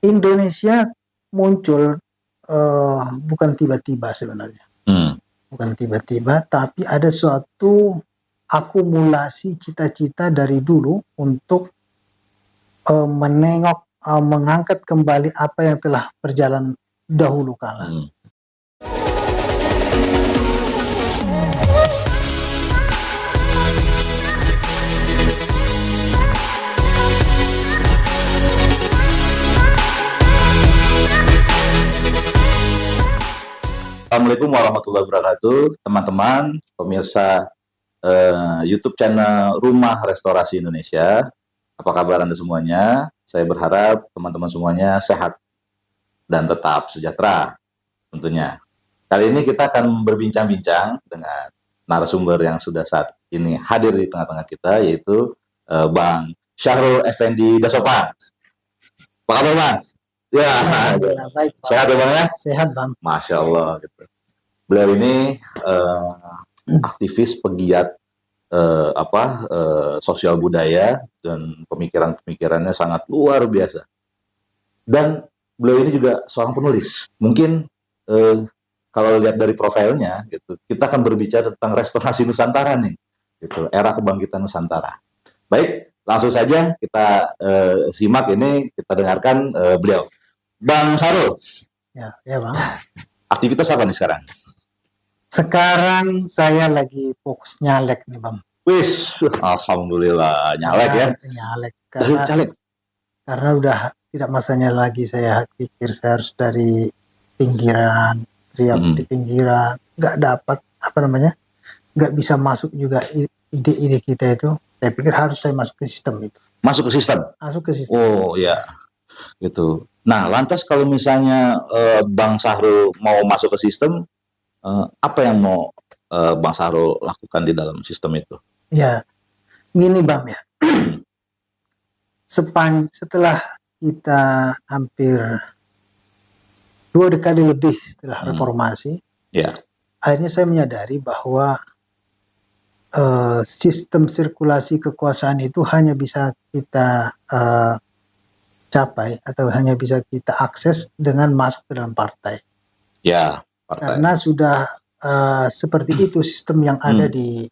Indonesia muncul bukan tiba-tiba sebenarnya. Bukan tiba-tiba, tapi ada suatu akumulasi cita-cita dari dulu untuk mengangkat kembali apa yang telah berjalan dahulu kala. Assalamualaikum warahmatullahi wabarakatuh, teman-teman pemirsa YouTube channel Rumah Restorasi Indonesia. Apa kabar Anda semuanya? Saya berharap teman-teman semuanya sehat dan tetap sejahtera tentunya. Kali ini kita akan berbincang-bincang dengan narasumber yang sudah saat ini hadir di tengah-tengah kita, yaitu Bang Syahrul Effendi Dasopan. Apa kabar Bang? Ya, baik, Bang. Sehat ya Bang ya? Sehat Bang. Masya Allah. Gitu. Beliau ini aktivis pegiat sosial budaya dan pemikirannya sangat luar biasa. Dan beliau ini juga seorang penulis. Mungkin kalau lihat dari profilnya, gitu, kita akan berbicara tentang restorasi Nusantara nih, gitu, era kebangkitan Nusantara. Baik, langsung saja kita simak ini, kita dengarkan beliau. Bang Syahrul. Ya Bang. Aktivitas apa nih sekarang? Sekarang saya lagi fokus nyalek nih Bang. Wis, alhamdulillah nyalek ya. Nyalek karena udah tidak masanya lagi. Saya pikir saya harus dari pinggiran, teriak di pinggiran, nggak dapat nggak bisa masuk juga ide-ide kita itu. Saya pikir harus saya masuk ke sistem itu. Masuk ke sistem. Oh ya, gitu. Nah, lantas kalau misalnya Bang Syahrul mau masuk ke sistem, apa yang mau Bang Syahrul lakukan di dalam sistem itu? Ya, gini Bang ya. Setelah kita hampir 2 dekade lebih setelah reformasi, akhirnya saya menyadari bahwa sistem sirkulasi kekuasaan itu hanya bisa kita capai atau hanya bisa kita akses dengan masuk ke dalam partai. Ya, partai. Karena sudah seperti itu sistem yang ada di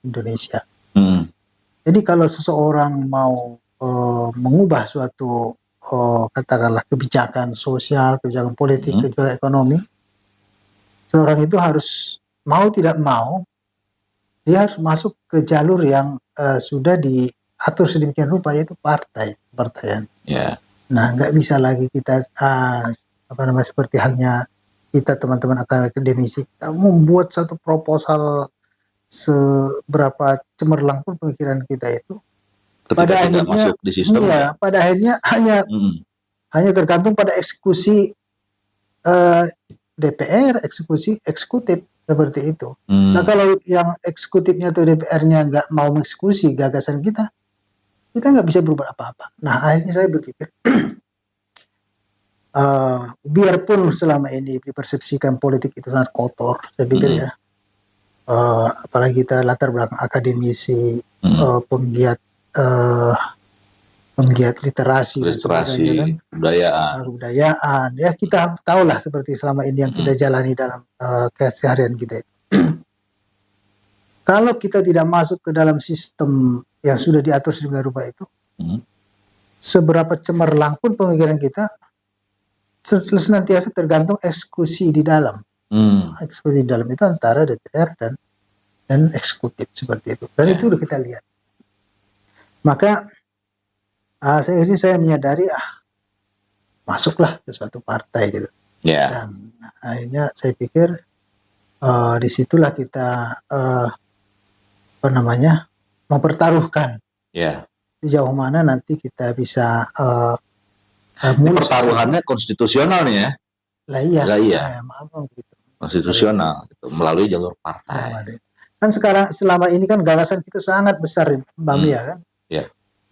Indonesia. Jadi kalau seseorang mau mengubah suatu katakanlah kebijakan sosial, kebijakan politik, kebijakan ekonomi, seorang itu harus mau tidak mau dia harus masuk ke jalur yang sudah diatur sedemikian rupa, yaitu partaian. Yeah. Nah, nggak bisa lagi kita seperti halnya kita teman-teman akademisi, kita membuat satu proposal seberapa cemerlang pun pemikiran kita itu. Ketika tidak masuk di sistem. Iya, pada akhirnya hanya tergantung pada eksekusi DPR, eksekusi eksekutif seperti itu. Nah, kalau yang eksekutifnya atau DPR-nya nggak mau mengeksekusi gagasan kita nggak bisa berubah apa-apa. Nah, akhirnya saya berpikir, biarpun selama ini dipersepsikan politik itu sangat kotor, saya pikir ya, apalagi kita latar belakang akademisi, penggiat literasi kan? Kebudayaan, ya kita tahulah seperti selama ini yang kita jalani dalam keseharian kita. Kalau kita tidak masuk ke dalam sistem yang sudah diatur sedemikian rupa itu, seberapa cemerlang pun pemikiran kita, senantiasa tergantung eksekusi di dalam. Eksekusi di dalam itu antara DPR dan eksekutif seperti itu. Dan itu udah kita lihat. Maka saya menyadari masuklah ke suatu partai gitu. Dan akhirnya saya pikir disitulah kita mempertaruhkan sejauh mana nanti kita bisa pertaruhannya konstitusional nih ya. Lah iya. Gitu. Konstitusional gitu, melalui jalur partai. Kan selama ini kan gagasan kita sangat besar Bang ya kan.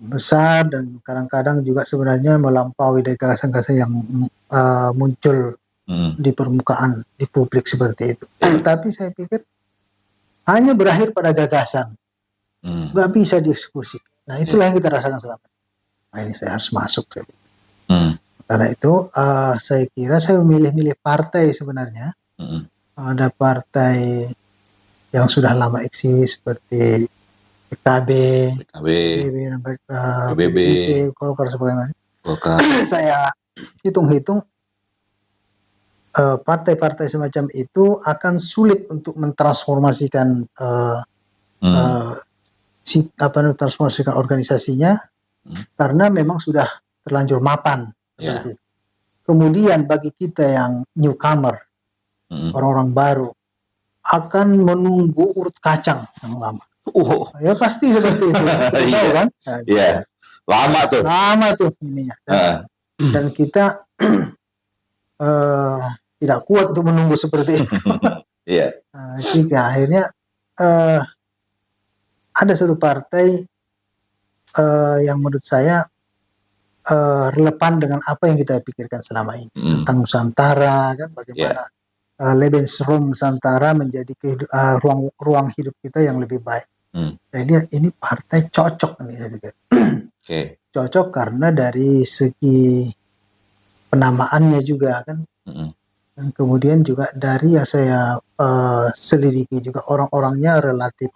Besar dan kadang-kadang juga sebenarnya melampaui dari gagasan-gagasan yang muncul di permukaan, di publik seperti itu. Tapi saya pikir hanya berakhir pada gagasan, nggak bisa dieksekusi. Nah itulah yang kita rasakan selama ini. Nah ini saya harus masuk. Karena itu saya kira saya memilih-milih partai sebenarnya. Ada partai yang sudah lama eksis seperti PKB, PBB, PDIP, Golkar sebagainya. Golkar. Saya hitung-hitung partai-partai semacam itu akan sulit untuk mentransformasikan transformasikan organisasinya karena memang sudah terlanjur mapan. Seperti itu. Kemudian bagi kita yang newcomer, orang-orang baru, akan menunggu urut kacang yang lama. Ya pasti seperti itu. Tahu kan? Iya. Lama tuh ininya. Dan kita tidak kuat untuk menunggu seperti itu. Iya. Jika akhirnya ada satu partai yang menurut saya relevan dengan apa yang kita pikirkan selama ini tentang Nusantara, kan bagaimana Lebensraum Nusantara menjadi ruang hidup kita yang lebih baik. Saya lihat ini partai cocok nih, saya pikir. Cocok karena dari segi penamaannya juga kan, dan kemudian juga dari yang saya selidiki juga orang-orangnya relatif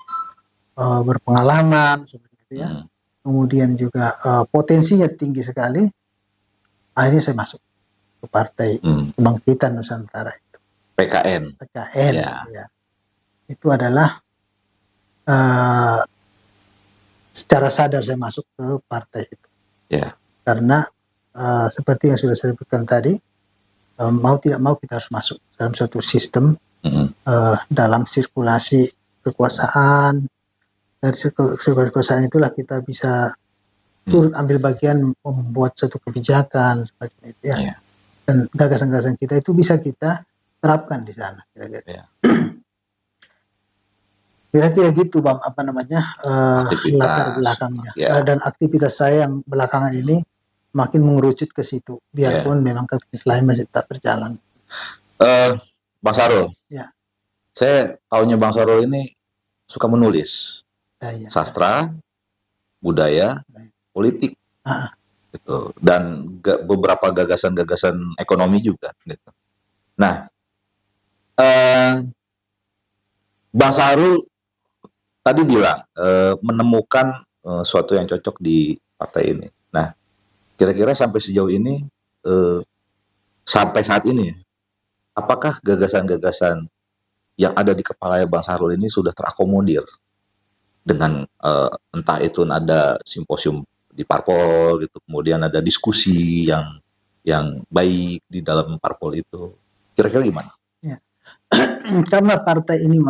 berpengalaman seperti itu ya. Kemudian juga potensinya tinggi sekali. Akhirnya saya masuk ke partai Kebangkitan Nusantara itu. PKN. Ya. Itu adalah secara sadar saya masuk ke partai itu. Karena seperti yang sudah saya sebutkan tadi, mau tidak mau kita harus masuk dalam suatu sistem dalam sirkulasi kekuasaan. Dari kekuasaan itulah kita bisa turut ambil bagian membuat suatu kebijakan seperti itu ya. Dan gagasan-gagasan kita itu bisa kita terapkan di sana kira-kira. Kira-kira gitu Bang, latar belakangnya. Dan aktivitas saya yang belakangan ini makin mengerucut ke situ, biarpun memang aktivitas lain masih tetap berjalan. Bang Sarul, saya tahunya Bang Sarul ini suka menulis. Sastra, budaya, politik, gitu. Dan beberapa gagasan-gagasan ekonomi juga. Gitu. Nah, Bang Sarul tadi bilang menemukan suatu yang cocok di partai ini. Nah, kira-kira sampai sejauh ini, sampai saat ini, apakah gagasan-gagasan yang ada di kepala Bang Sarul ini sudah terakomodir dengan entah itu ada simposium di parpol gitu, kemudian ada diskusi yang baik di dalam parpol itu, kira-kira gimana? Karena partai ini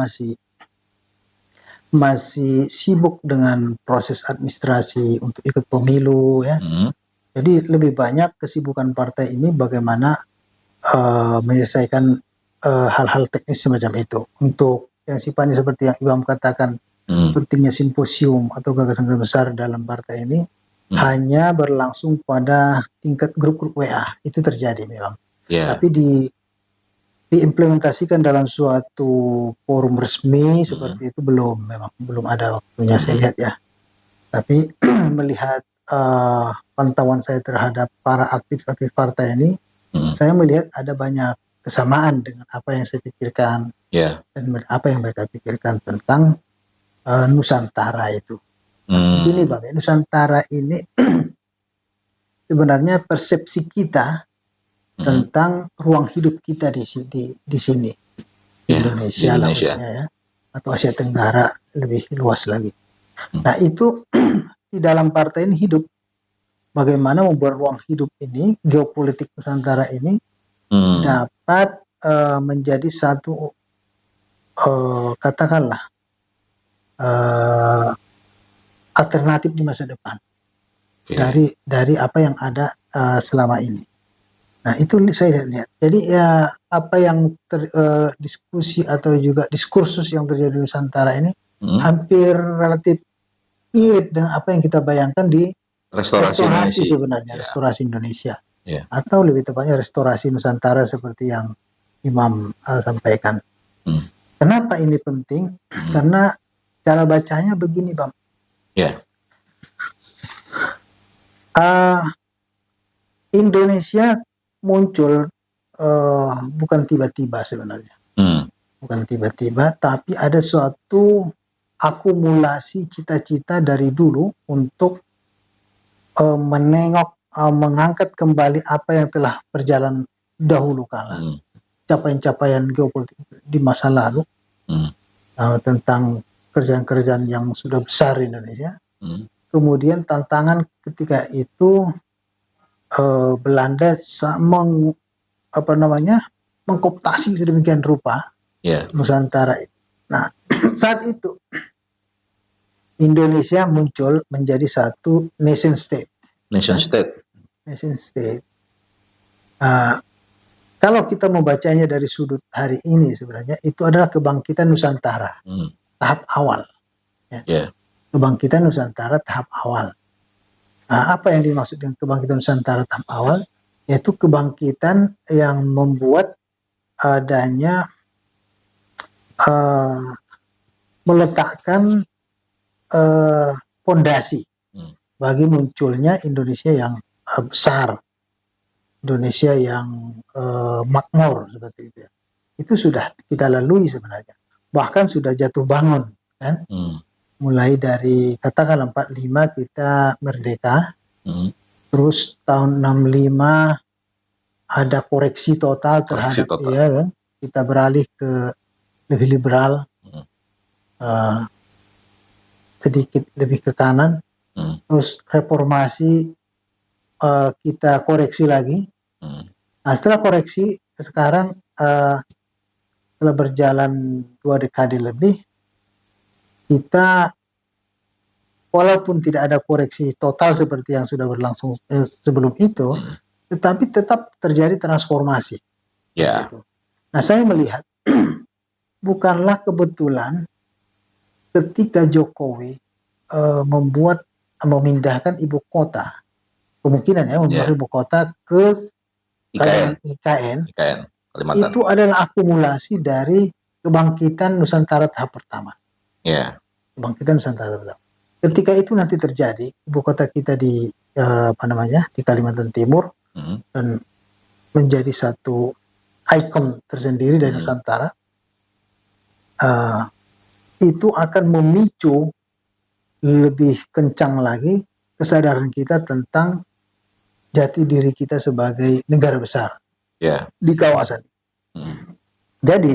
masih sibuk dengan proses administrasi untuk ikut pemilu ya, jadi lebih banyak kesibukan partai ini bagaimana menyelesaikan hal-hal teknis semacam itu. Untuk yang sifatnya seperti yang Ibam katakan, pentingnya simposium atau gagasan besar dalam partai ini hanya berlangsung pada tingkat grup-grup WA, itu terjadi memang. Tapi diimplementasikan dalam suatu forum resmi seperti itu belum ada waktunya saya lihat ya. Tapi melihat pantauan saya terhadap para aktif partai ini, saya melihat ada banyak kesamaan dengan apa yang saya pikirkan dan apa yang mereka pikirkan tentang Nusantara itu. Begini Bang, Nusantara ini sebenarnya persepsi kita tentang ruang hidup kita di sini, Indonesia. Ya, atau Asia Tenggara lebih luas lagi. Nah itu di dalam partai ini hidup, bagaimana membuat ruang hidup ini, geopolitik Nusantara ini dapat menjadi satu katakanlah alternatif di masa depan dari apa yang ada selama ini. Nah itu saya lihat. Jadi ya apa yang diskusi atau juga diskursus yang terjadi di Nusantara ini hampir relatif mirip dengan apa yang kita bayangkan di restorasi sebenarnya, restorasi Indonesia, atau lebih tepatnya restorasi Nusantara seperti yang Imam sampaikan. Kenapa ini penting? Karena cara bacanya begini Bang. Indonesia muncul bukan tiba-tiba sebenarnya. Bukan tiba-tiba, tapi ada suatu akumulasi cita-cita dari dulu untuk mengangkat kembali apa yang telah berjalan dahulu kala. Capaian-capaian geopolitik di masa lalu, tentang kerjaan-kerjaan yang sudah besar di Indonesia. Kemudian tantangan ketika itu Belanda mengkooptasi sedemikian rupa Nusantara itu. Nah, saat itu Indonesia muncul menjadi satu nation state. Nation state. Kalau kita membacanya dari sudut hari ini, sebenarnya itu adalah kebangkitan Nusantara tahap awal. Kebangkitan Nusantara tahap awal. Apa yang dimaksud dengan kebangkitan Nusantara tahap awal? Yaitu kebangkitan yang membuat adanya meletakkan fondasi bagi munculnya Indonesia yang besar, Indonesia yang makmur seperti itu. Itu sudah kita lalui sebenarnya. Bahkan sudah jatuh bangun, kan? Mulai dari katakanlah 45 kita merdeka, terus tahun 65 ada koreksi total terhadap ya kan, kita beralih ke lebih liberal, sedikit lebih ke kanan, terus reformasi kita koreksi lagi. Nah, setelah koreksi sekarang setelah berjalan 2 dekade lebih, kita walaupun tidak ada koreksi total seperti yang sudah berlangsung sebelum itu, tetapi tetap terjadi transformasi. Gitu. Nah, saya melihat bukanlah kebetulan ketika Jokowi memindahkan ibu kota, kemungkinan ya memindahkan ibu kota ke IKN, Kalimantan. Itu adalah akumulasi dari kebangkitan Nusantara tahap pertama. Kebangkitan Nusantara pertama. Ketika itu nanti terjadi, ibu kota kita di di Kalimantan Timur dan menjadi satu ikon tersendiri dari Nusantara, itu akan memicu lebih kencang lagi kesadaran kita tentang jati diri kita sebagai negara besar di kawasan. Jadi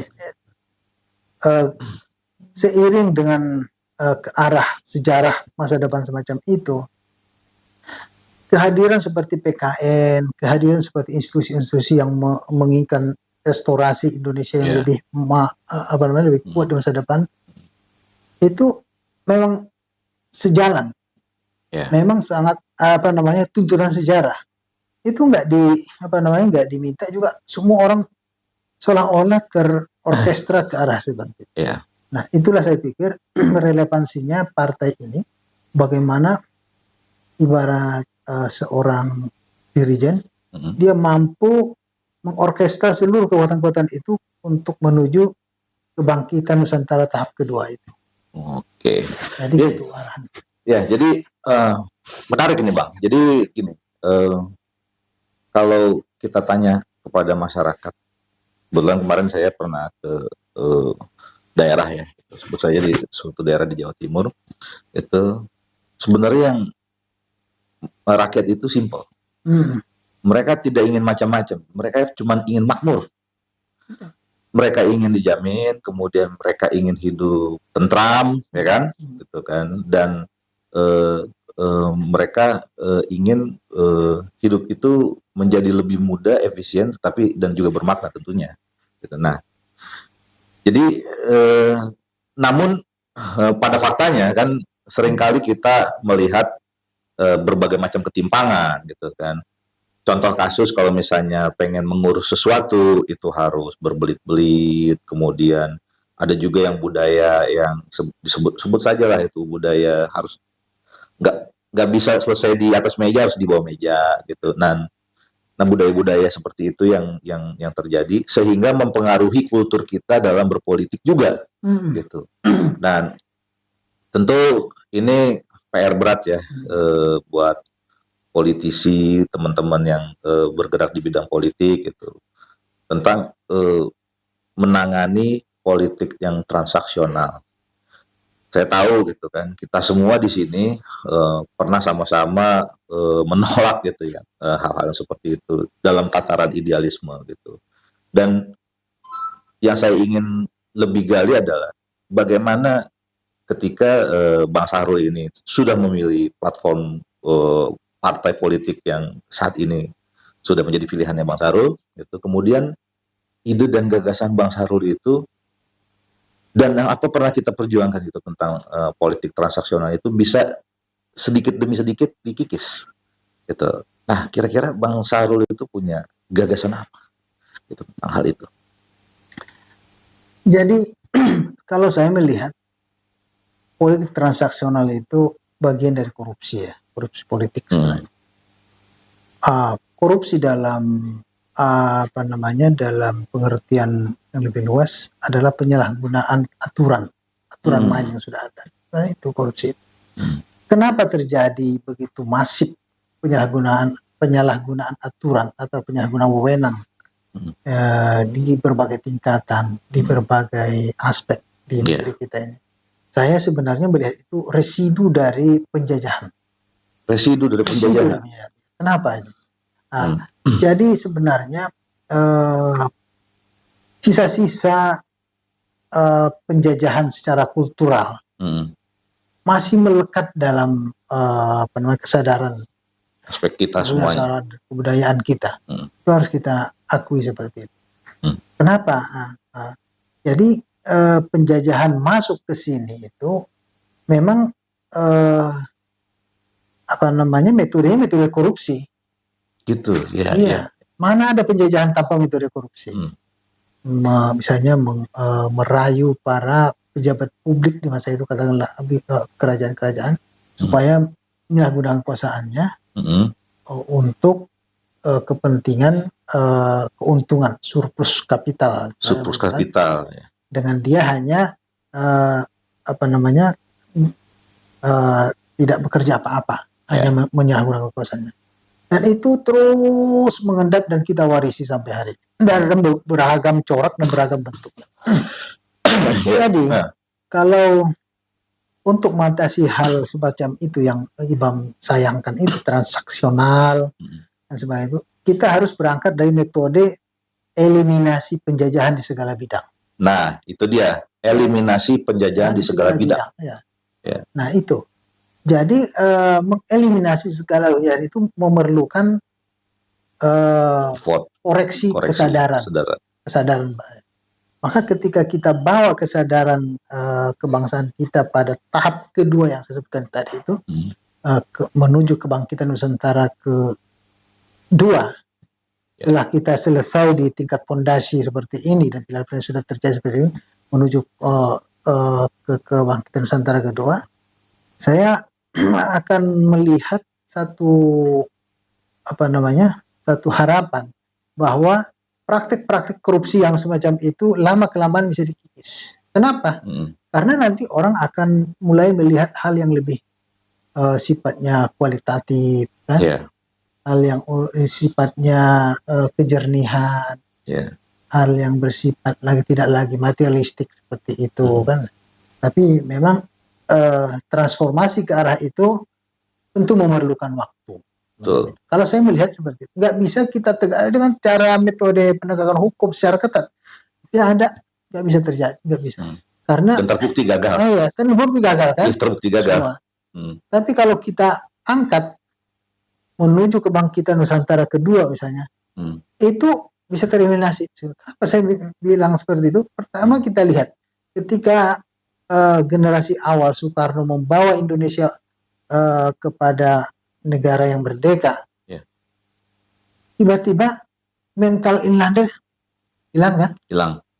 seiring dengan ke arah sejarah masa depan semacam itu, kehadiran seperti PKN, kehadiran seperti institusi-institusi yang menginginkan restorasi Indonesia yang lebih lebih kuat di masa depan, itu memang sejalan. Memang sangat tuntunan sejarah. Itu nggak diminta juga, semua orang seolah-olah terorkestra ke arah seperti itu. Nah, itulah saya pikir relevansinya partai ini, bagaimana ibarat seorang dirijen, dia mampu mengorkestra seluruh kekuatan-kekuatan itu untuk menuju kebangkitan Nusantara tahap kedua itu. Jadi itu arahan. Jadi menarik ini Bang. Jadi gini, kalau kita tanya kepada masyarakat, kebetulan kemarin saya pernah ke daerah ya, sebut saja di suatu daerah di Jawa Timur, itu sebenarnya yang rakyat itu simpel. Mereka tidak ingin macam-macam, mereka cuma ingin makmur. Mereka ingin dijamin, kemudian mereka ingin hidup tentram, ya kan, gitu kan, dan mereka ingin hidup itu menjadi lebih mudah, efisien, tetapi dan juga bermakna tentunya. Gitu. Nah, jadi namun pada faktanya kan seringkali kita melihat berbagai macam ketimpangan, gitu kan. Contoh kasus kalau misalnya pengen mengurus sesuatu itu harus berbelit-belit, kemudian ada juga yang budaya yang disebut saja lah itu budaya harus nggak bisa selesai di atas meja, harus di bawah meja gitu. Nah budaya-budaya seperti itu yang terjadi sehingga mempengaruhi kultur kita dalam berpolitik juga gitu. Dan tentu ini PR berat ya buat politisi, teman-teman yang bergerak di bidang politik gitu, tentang menangani politik yang transaksional. Saya tahu gitu kan, kita semua di sini pernah sama-sama menolak gitu ya hal-hal yang seperti itu dalam tataran idealisme gitu. Dan yang saya ingin lebih gali adalah bagaimana ketika Bang Sahrul ini sudah memilih platform partai politik yang saat ini sudah menjadi pilihannya Bang Sahrul, gitu. Kemudian ide dan gagasan Bang Sahrul itu dan yang apa pernah kita perjuangkan itu tentang politik transaksional itu bisa sedikit demi sedikit dikikis gitu. Nah, kira-kira Bang Sahrul itu punya gagasan apa gitu tentang hal itu? Jadi kalau saya melihat politik transaksional itu bagian dari korupsi ya, korupsi politik sebenarnya. Korupsi dalam dalam pengertian yang lebih luas adalah penyalahgunaan aturan main yang sudah ada. Nah, itu korupsi. Kenapa terjadi begitu masif penyalahgunaan aturan atau penyalahgunaan wewenang di berbagai tingkatan, di berbagai aspek di negeri kita ini? Saya sebenarnya melihat itu residu dari penjajahan. Residu dari penjajahan. Kenapa ini? Jadi sebenarnya sisa-sisa penjajahan secara kultural masih melekat dalam kesadaran aspek kita semuanya, kebudayaan kita. Itu harus kita akui seperti itu. Kenapa? Jadi penjajahan masuk ke sini itu memang metode korupsi. Gitu, ya. Iya. Mana ada penjajahan tanpa metode korupsi? Misalnya merayu para pejabat publik di masa itu, katakanlah kerajaan-kerajaan, supaya menyalahgunakan kekuasaannya untuk kepentingan keuntungan surplus kapital. Surplus kapital. Ya. Dengan dia hanya tidak bekerja apa-apa, hanya menyalahgunakan kekuasaannya. Dan itu terus mengendap dan kita warisi sampai hari ini. Dalam beragam corak dan beragam bentuk. Jadi, kalau untuk mengatasi hal semacam itu yang Ibam sayangkan itu transaksional dan sebagainya itu, kita harus berangkat dari metode eliminasi penjajahan di segala bidang. Nah, itu dia, eliminasi penjajahan di segala bidang. Ya. Nah, itu. Jadi mengeliminasi segala penjajahan itu memerlukan koreksi kesadaran. Maka ketika kita bawa kesadaran kebangsaan kita pada tahap kedua yang saya sebutkan tadi itu, menuju kebangkitan Nusantara kedua, setelah kita selesai di tingkat fondasi seperti ini dan pilihan sudah terjadi seperti ini, menuju ke kebangkitan Nusantara kedua, saya akan melihat satu harapan bahwa praktik-praktik korupsi yang semacam itu lama-kelamaan bisa dikikis. Kenapa? Karena nanti orang akan mulai melihat hal yang lebih sifatnya kualitatif, kan? Hal yang sifatnya kejernihan, hal yang bersifat tidak lagi materialistik seperti itu, kan? Tapi memang transformasi ke arah itu tentu memerlukan waktu. Betul. Kalau saya melihat seperti itu, nggak bisa kita tegak dengan cara metode penegakan hukum secara ketat. Nggak bisa terjadi, nggak bisa. Karena terbukti gagal. Terbukti gagal kan? Terbukti gagal. Tapi kalau kita angkat menuju kebangkitan Nusantara kedua misalnya, itu bisa tereliminasi. Kenapa saya bilang seperti itu? Pertama kita lihat ketika generasi awal Soekarno membawa Indonesia kepada negara yang merdeka, tiba-tiba mental inlander hilang kan?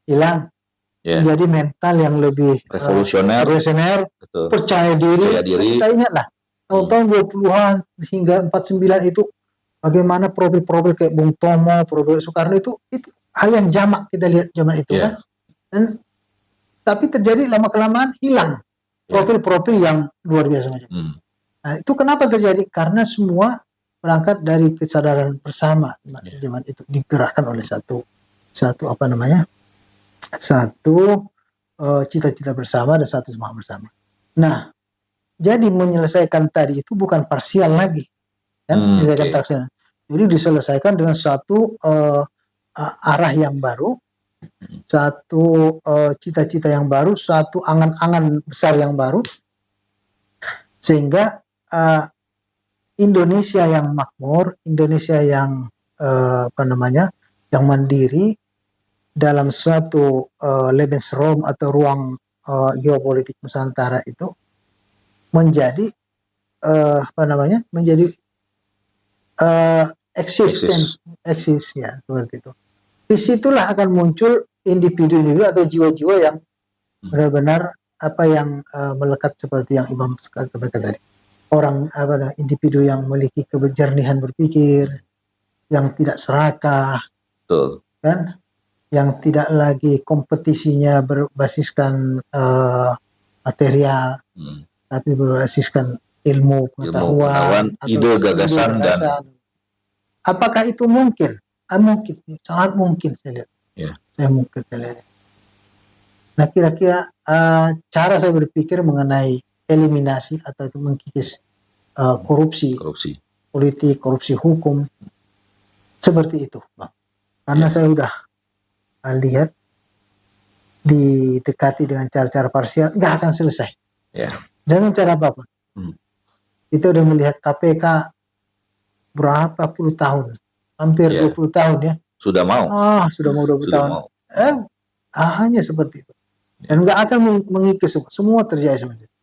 Hilang. Jadi mental yang lebih revolusioner, percaya diri. Kita ingatlah tahun-tahun 20-an hingga 49 itu bagaimana profil-profil kayak Bung Tomo, profil Soekarno itu hal yang jamak kita lihat zaman itu kan. Dan tapi terjadi lama-kelamaan hilang profil-profil yang luar biasa macam. Nah, itu kenapa terjadi? Karena semua berangkat dari kesadaran bersama, zaman itu digerakkan oleh satu cita-cita bersama dan satu semangat bersama. Nah, jadi menyelesaikan tadi itu bukan parsial lagi, kan? Menyelesaikan parsial. Jadi diselesaikan dengan satu arah yang baru, satu cita-cita yang baru, satu angan-angan besar yang baru, sehingga Indonesia yang makmur, Indonesia yang yang mandiri dalam suatu Lebensraum atau ruang geopolitik Nusantara itu menjadi eksis ya, seperti itu. Disitulah akan muncul individu-individu atau jiwa-jiwa yang benar-benar yang melekat seperti yang Imam sampaikan tadi. Orang individu yang memiliki kejernihan berpikir, yang tidak serakah, kan? Yang tidak lagi kompetisinya berbasiskan material, tapi berbasiskan ilmu, pengetahuan, ide, gagasan, dan apakah itu mungkin? Mungkin, sangat mungkin saya lihat. Saya lihat. Nah, kira-kira cara saya berpikir mengenai eliminasi atau itu mengkikis korupsi politik, korupsi hukum, seperti itu, Bang. Karena saya udah lihat didekati dengan cara-cara parsial nggak akan selesai. Dengan cara apapun. Kita udah melihat KPK berapa puluh tahun, hampir 20 tahun ya. Sudah mau 20 tahun. Hanya seperti itu. Dan nggak akan mengikis semua terjadi seperti itu.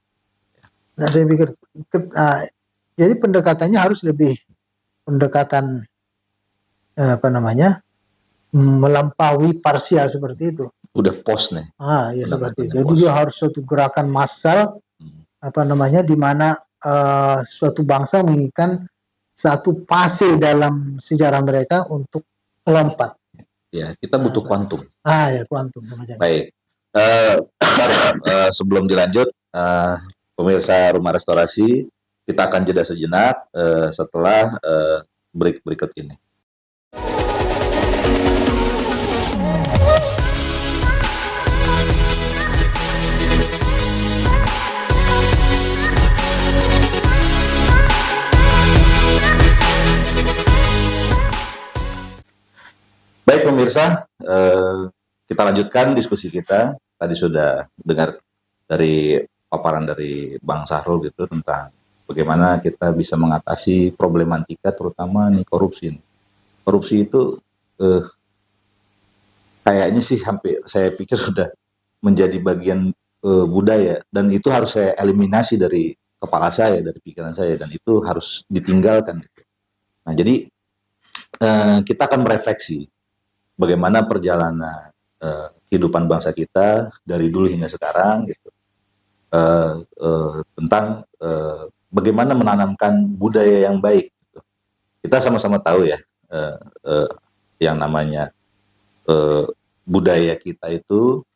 Nah, saya pikir jadi pendekatannya harus lebih pendekatan melampaui parsial seperti itu. Udah pos nih. Ya seperti itu. Jadi dia harus suatu gerakan massal di mana suatu bangsa menginginkan satu fase dalam sejarah mereka untuk melompat. Ya, kita butuh kuantum. Kuantum. Baik. Sebelum dilanjut, pemirsa Rumah Restorasi, kita akan jeda sejenak setelah break berikut ini. Baik pemirsa, kita lanjutkan diskusi kita. Tadi sudah dengar dari paparan dari Bang Sahrul gitu tentang bagaimana kita bisa mengatasi problematika terutama nih korupsi. Korupsi itu kayaknya sih hampir saya pikir sudah menjadi bagian budaya, dan itu harus saya eliminasi dari kepala saya, dari pikiran saya, dan itu harus ditinggalkan. Nah, jadi kita akan merefleksi bagaimana perjalanan kehidupan bangsa kita dari dulu hingga sekarang gitu, tentang bagaimana menanamkan budaya yang baik gitu. Kita sama-sama tahu ya, yang namanya budaya kita itu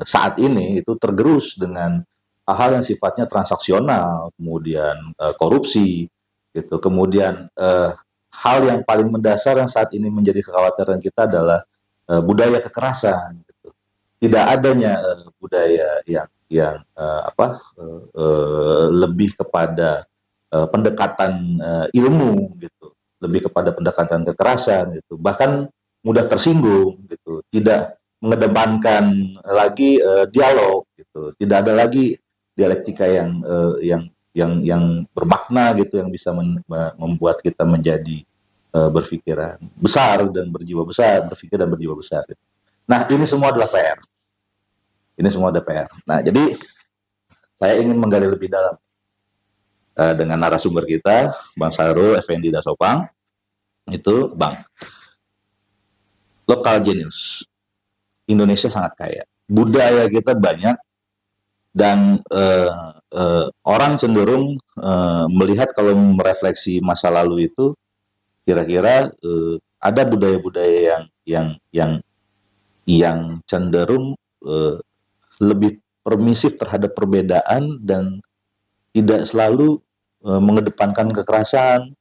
saat ini itu tergerus dengan hal-hal yang sifatnya transaksional, kemudian korupsi gitu, kemudian hal yang paling mendasar yang saat ini menjadi kekhawatiran kita adalah budaya kekerasan. Gitu. Tidak adanya budaya yang lebih kepada pendekatan ilmu, gitu, lebih kepada pendekatan kekerasan, gitu. Bahkan mudah tersinggung, gitu. Tidak mengedepankan lagi dialog, gitu. Tidak ada lagi dialektika yang bermakna gitu, yang bisa membuat kita menjadi berpikiran besar dan berjiwa besar, berpikir dan berjiwa besar gitu. Nah, ini semua adalah PR. Ini semua ada PR. Nah, jadi saya ingin menggali lebih dalam dengan narasumber kita, Bang Sahrul Effendi Dasopang. Itu, Bang, lokal genius. Indonesia sangat kaya. Budaya kita banyak, dan orang cenderung melihat kalau merefleksi masa lalu itu kira-kira ada budaya-budaya yang cenderung lebih permisif terhadap perbedaan dan tidak selalu mengedepankan kekerasan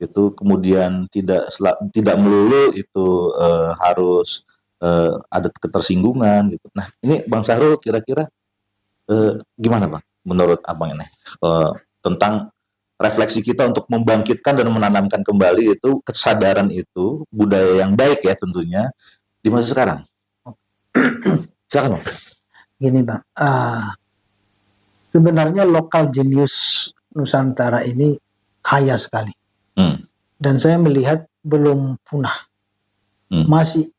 itu kemudian tidak melulu itu harus ada ketersinggungan gitu. Nah, ini Bang Syahrul kira-kira gimana Bang menurut Abang ini tentang refleksi kita untuk membangkitkan dan menanamkan kembali itu kesadaran itu, budaya yang baik ya tentunya di masa sekarang. Silakan Bang. Gini Bang, sebenarnya lokal jenius Nusantara ini kaya sekali. Dan saya melihat belum punah, masih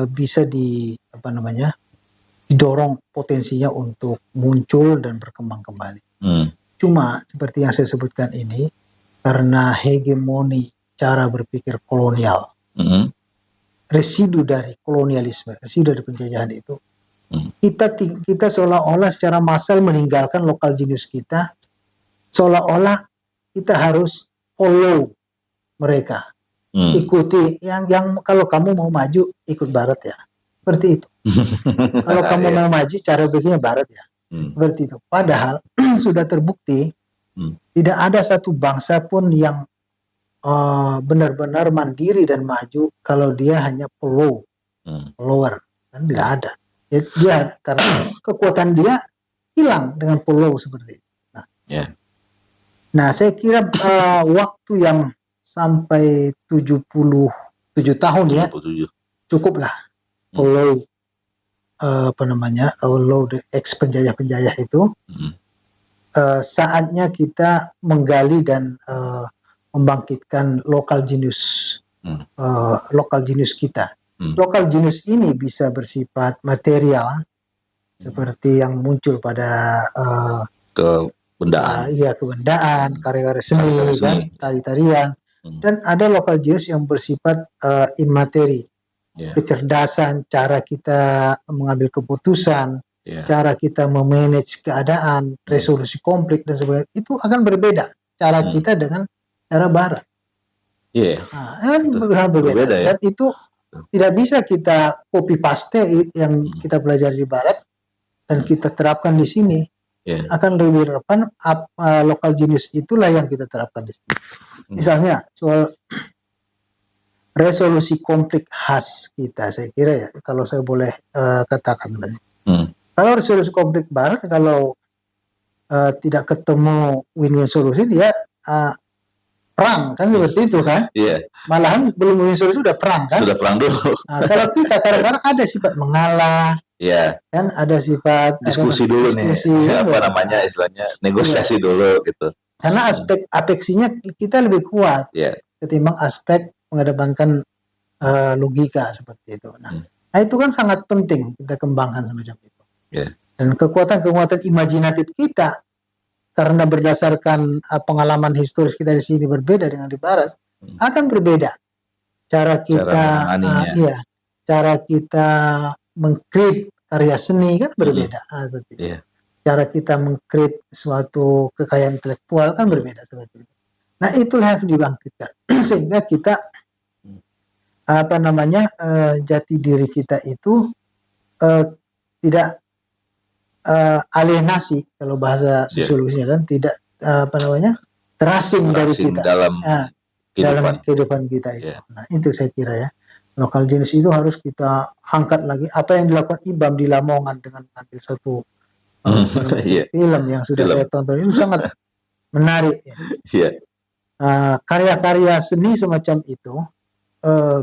bisa didorong potensinya untuk muncul dan berkembang kembali. Cuma seperti yang saya sebutkan ini, karena hegemoni cara berpikir kolonial, residu dari kolonialisme, residu dari penjajahan itu, kita seolah-olah secara massal meninggalkan lokal jenius kita, seolah-olah kita harus follow mereka, ikuti yang kalau kamu mau maju ikut barat ya, seperti itu. Kalau kamu mau maju cara berpikirnya barat ya, seperti itu. Padahal sudah terbukti tidak ada satu bangsa pun yang benar-benar mandiri dan maju kalau dia hanya follower, kan tidak ada. Dia karena kekuatan dia hilang dengan follow seperti itu. Nah, saya kira waktu yang sampai 77 tahun ya, cukuplah follow follow the ex penjajah-penjajah itu. Saatnya kita menggali dan membangkitkan lokal jenius kita. Lokal jenius ini bisa bersifat material seperti yang muncul pada kebendaan, karya-karya seni, kan, tari-tarian. Dan ada lokal jenius yang bersifat imateri, kecerdasan, cara kita mengambil keputusan, cara kita memanage keadaan, resolusi konflik dan sebagainya, itu akan berbeda cara kita dengan cara barat. Berbeda ya. Dan itu tidak bisa kita copy paste yang kita pelajari di barat dan kita terapkan di sini. Akan lebih relevan lokal jenius itulah yang kita terapkan di sini. Misalnya soal resolusi konflik khas kita, saya kira ya, kalau saya boleh katakan, kalau resolusi konflik barat, kalau tidak ketemu win-win solusi, dia perang, kan seperti itu kan? Malahan belum win solusi sudah perang kan? Sudah perang dulu. Kalau kita kadang-kadang ada sifat mengalah, kan ada sifat diskusi dulu nih, istilahnya negosiasi dulu gitu. Karena aspek apeksinya kita lebih kuat ketimbang aspek mengedepankan logika seperti itu. Nah, itu kan sangat penting kita kembangkan semacam itu. Dan kekuatan-kekuatan imajinatif kita karena berdasarkan pengalaman historis kita di sini berbeda dengan di barat, akan berbeda cara kita mengkreat karya seni kan berbeda. Cara kita mengkreat suatu kekayaan intelektual kan berbeda seperti itu. Nah, itulah yang dibangkitkan sehingga kita jati diri kita itu tidak alienasi, kalau bahasa sosiologisnya kan, tidak terasing dari kita dalam kehidupan kita itu. Nah, itu saya kira ya, lokal jenius itu harus kita angkat lagi. Apa yang dilakukan Ibam di Lamongan dengan mengambil satu film yang sudah saya tonton itu sangat menarik ya. Karya-karya seni semacam itu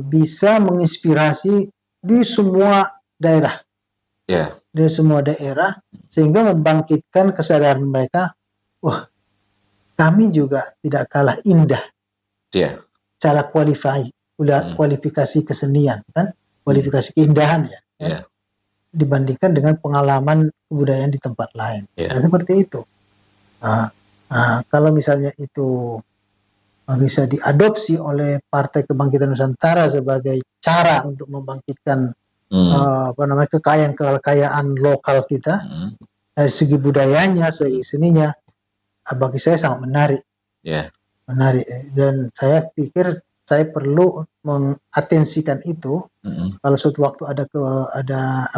bisa menginspirasi di semua daerah, di semua daerah, sehingga membangkitkan kesadaran mereka, wah, kami juga tidak kalah indah cara kualifikasi kesenian kan, kualifikasi keindahan ya, dibandingkan dengan pengalaman kebudayaan di tempat lain. Nah, seperti itu. Kalau misalnya itu bisa diadopsi oleh Partai Kebangkitan Nusantara sebagai cara untuk membangkitkan kekayaan lokal kita dari segi budayanya, segi seninya, bagi saya sangat menarik. Menarik, dan saya pikir saya perlu mengatensikan itu. Kalau suatu waktu ada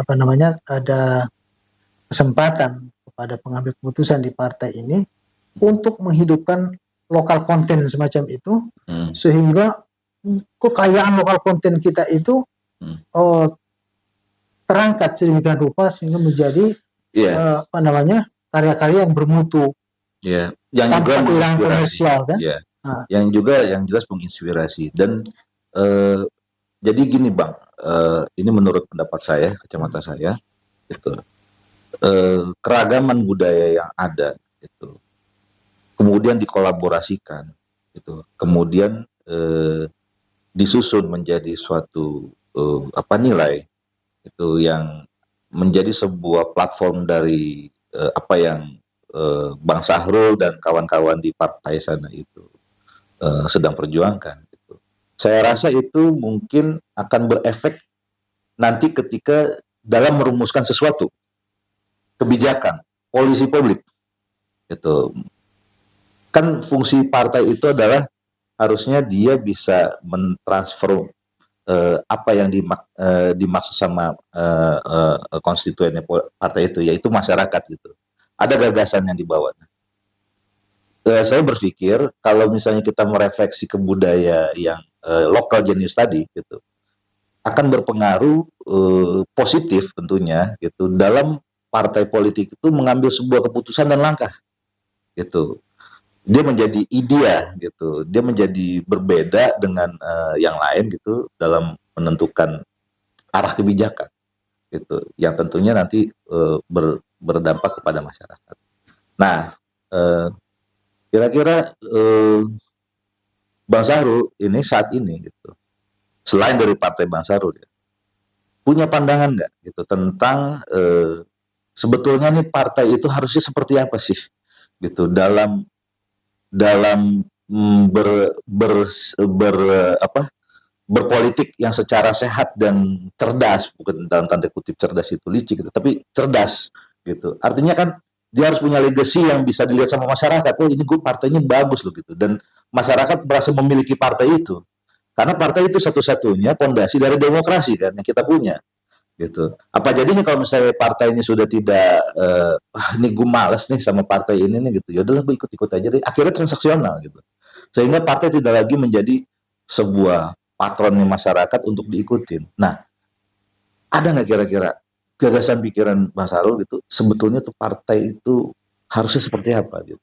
kesempatan kepada pengambil keputusan di partai ini untuk menghidupkan lokal konten semacam itu, Hmm. sehingga kekayaan lokal konten kita itu terangkat sedemikian rupa sehingga menjadi Iya, karya-karya yang bermutu iya. Yang juga tanpa kehilangan menginspirasi. komersial kan. Iya. Nah, Yang juga yang jelas menginspirasi dan jadi gini Bang, ini menurut pendapat saya, kacamata saya, gitu. Keragaman budaya yang ada, gitu. Kemudian dikolaborasikan, gitu. Kemudian disusun menjadi suatu nilai itu yang menjadi sebuah platform dari apa yang Bang Sahrul dan kawan-kawan di partai sana itu sedang perjuangkan. Gitu. Saya rasa itu mungkin akan berefek nanti ketika dalam merumuskan sesuatu kebijakan, polisi publik. Itu kan fungsi partai itu adalah harusnya dia bisa mentransfer apa yang dimaksud sama konstituennya partai itu, yaitu masyarakat gitu. Ada gagasan yang dibawa. Saya berpikir kalau misalnya kita merefleksi ke budaya yang lokal jenis tadi gitu, akan berpengaruh positif tentunya gitu dalam partai politik itu mengambil sebuah keputusan dan langkah gitu. Dia menjadi idea gitu, dia menjadi berbeda dengan yang lain gitu dalam menentukan arah kebijakan gitu, yang tentunya nanti berdampak kepada masyarakat. Nah, kira-kira Bang Sahrul ini saat ini gitu, selain dari partai Bang Sahrul ya, punya pandangan nggak gitu tentang sebetulnya nih partai itu harusnya seperti apa sih gitu dalam dalam berpolitik yang secara sehat dan cerdas, bukan dalam tanda kutip cerdas itu licik gitu, tapi cerdas gitu. Artinya kan dia harus punya legacy yang bisa dilihat sama masyarakat. Oh ini gue partainya bagus loh gitu. Dan masyarakat berasa memiliki partai itu. Karena partai itu satu-satunya pondasi dari demokrasi kan yang kita punya gitu. Apa jadinya kalau misalnya partai ini sudah tidak ini gue males nih sama partai ini nih gitu. Ya udahlah gue ikut-ikut aja deh. Akhirnya transaksional gitu. Sehingga partai tidak lagi menjadi sebuah patronnya masyarakat untuk diikutin. Nah, ada nggak kira-kira gagasan pikiran Mas Sarul gitu? Sebetulnya tuh partai itu harusnya seperti apa gitu?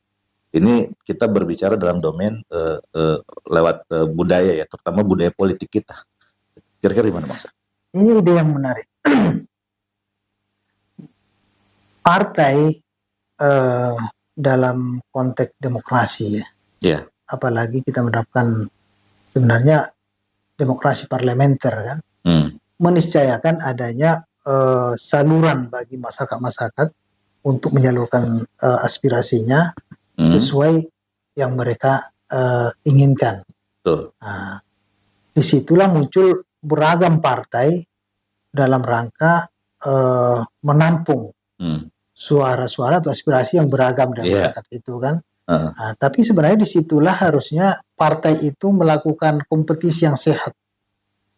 Ini kita berbicara dalam domain lewat budaya ya, terutama budaya politik kita. Kira-kira gimana Mas? ini ide yang menarik. Partai dalam konteks demokrasi ya. Ya. Apalagi kita menerapkan sebenarnya demokrasi parlementer kan, meniscayakan adanya saluran bagi masyarakat untuk menyalurkan aspirasinya sesuai yang mereka inginkan. Nah, disitulah muncul beragam partai dalam rangka menampung suara-suara atau aspirasi yang beragam dari masyarakat itu kan. Nah, tapi sebenarnya disitulah harusnya partai itu melakukan kompetisi yang sehat,